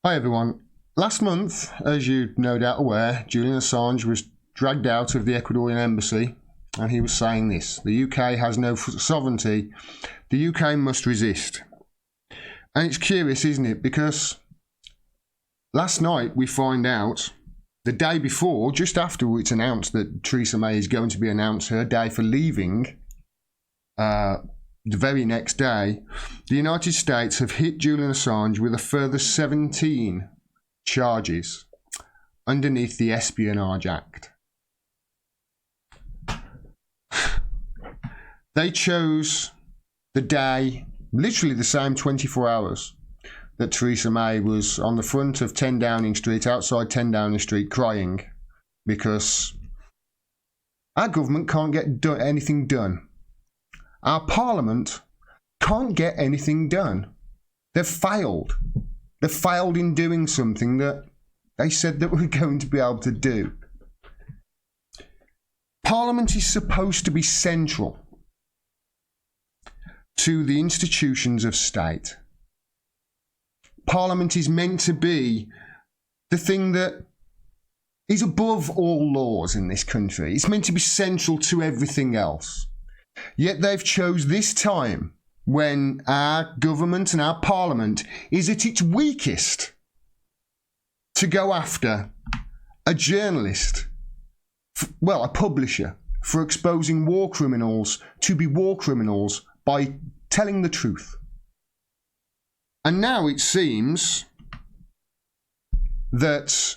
Hi everyone. Last month, as you're no doubt aware, Julian Assange was dragged out of the Ecuadorian embassy and he was saying this: the UK has no sovereignty, the UK must resist. And it's curious, isn't it? Because last night we find out, the day before, just after it's announced that Theresa May is going to be announced her day for leaving, the very next day, the United States have hit Julian Assange with a further 17 charges underneath the Espionage Act. They chose the day, literally the same 24 hours, that Theresa May was on the front of 10 Downing Street, outside 10 Downing Street, crying because our government can't get anything done. Our parliament can't get anything done. They've failed. They've failed in doing something that they said that we're going to be able to do. Parliament is supposed to be central to the institutions of state. Parliament is meant to be the thing that is above all laws in this country. It's meant to be central to everything else. Yet they've chose this time, when our government and our parliament is at its weakest, to go after a journalist, a publisher, for exposing war criminals to be war criminals by telling the truth. And now it seems that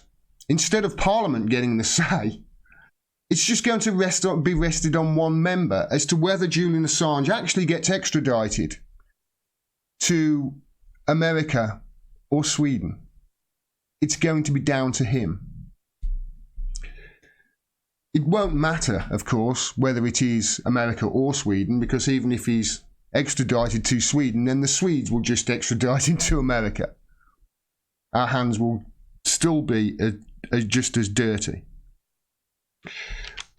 instead of Parliament getting the say, it's just going to be rested on one member as to whether Julian Assange actually gets extradited to America or Sweden. It's going to be down to him. It won't matter, of course, whether it is America or Sweden, because even if he's extradited to Sweden, then the Swedes will just extradite him to America. Our hands will still be just as dirty.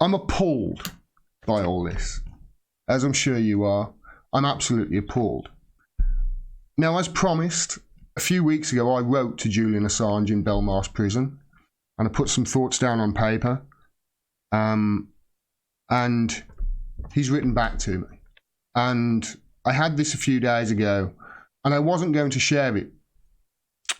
I'm appalled by all this, as I'm sure you are. I'm absolutely appalled. Now, as promised, a few weeks ago I wrote to Julian Assange in Belmarsh prison, and I put some thoughts down on paper, and he's written back to me. And I had this a few days ago, and I wasn't going to share it.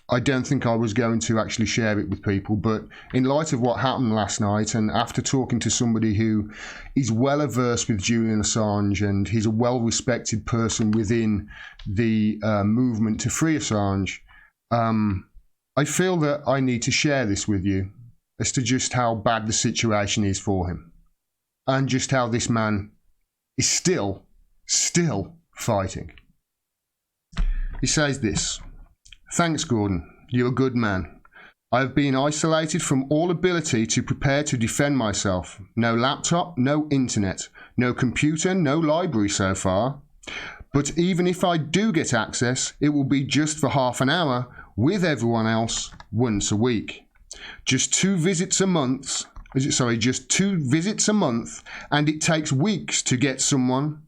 I don't think I was going to actually share it with people, but in light of what happened last night, and after talking to somebody who is well averse with Julian Assange, and he's a well-respected person within the movement to free Assange, I feel that I need to share this with you as to just how bad the situation is for him, and just how this man is still fighting. He says this: "Thanks, Gordon. You're a good man. I have been isolated from all ability to prepare to defend myself. No laptop, no internet, no computer, no library so far. But even if I do get access, it will be just for half an hour with everyone else once a week. Just two visits a month, and it takes weeks to get someone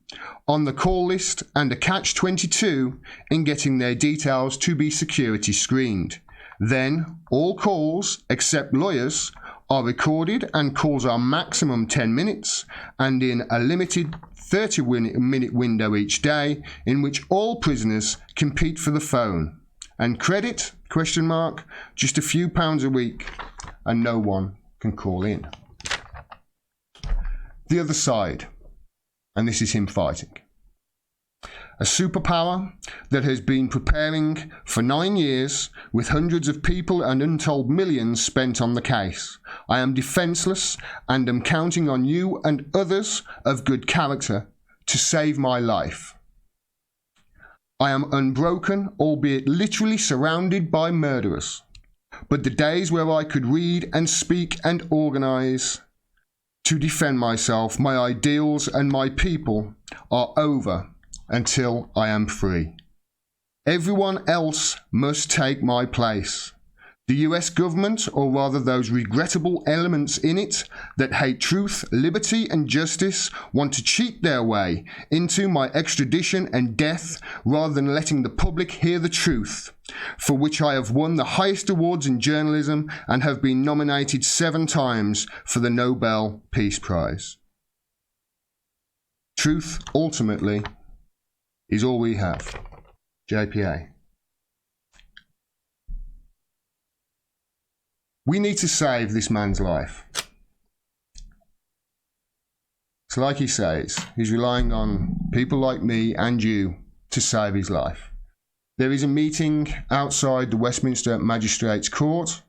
on the call list and a catch-22 in getting their details to be security screened. Then all calls, except lawyers, are recorded, and calls are maximum 10 minutes and in a limited 30-minute window each day, in which all prisoners compete for the phone. And credit, ? Just a few pounds a week, and no one can call in." The other side, and this is him fighting. "A superpower that has been preparing for 9 years, with hundreds of people and untold millions spent on the case. I am defenseless and am counting on you and others of good character to save my life. I am unbroken, albeit literally surrounded by murderers. But the days where I could read and speak and organise to defend myself, my ideals and my people are over until I am free. Everyone else must take my place. The US government, or rather those regrettable elements in it that hate truth, liberty and justice, want to cheat their way into my extradition and death rather than letting the public hear the truth, for which I have won the highest awards in journalism and have been nominated 7 times for the Nobel Peace Prize. Truth, ultimately, is all we have. JPA. We need to save this man's life. So like he says, he's relying on people like me and you to save his life. There is a meeting outside the Westminster Magistrates Court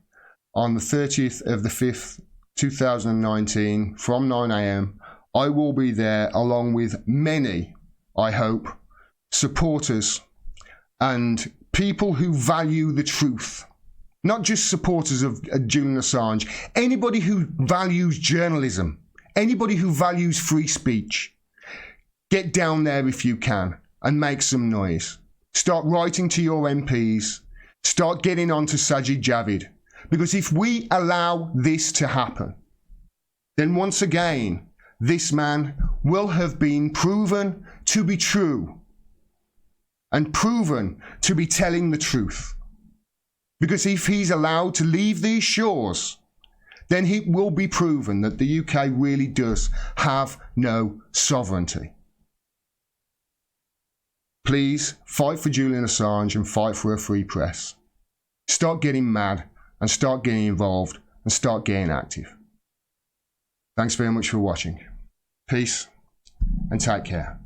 on the 30th of the 5th, 2019 from 9 a.m. I will be there along with many, I hope, supporters and people who value the truth. Not just supporters of Julian Assange, anybody who values journalism, anybody who values free speech. Get down there if you can and make some noise. Start writing to your MPs. Start getting on to Sajid Javid. Because if we allow this to happen, then once again, this man will have been proven to be true and proven to be telling the truth. Because if he's allowed to leave these shores, then it will be proven that the UK really does have no sovereignty. Please fight for Julian Assange and fight for a free press. Start getting mad and start getting involved and start getting active. Thanks very much for watching. Peace and take care.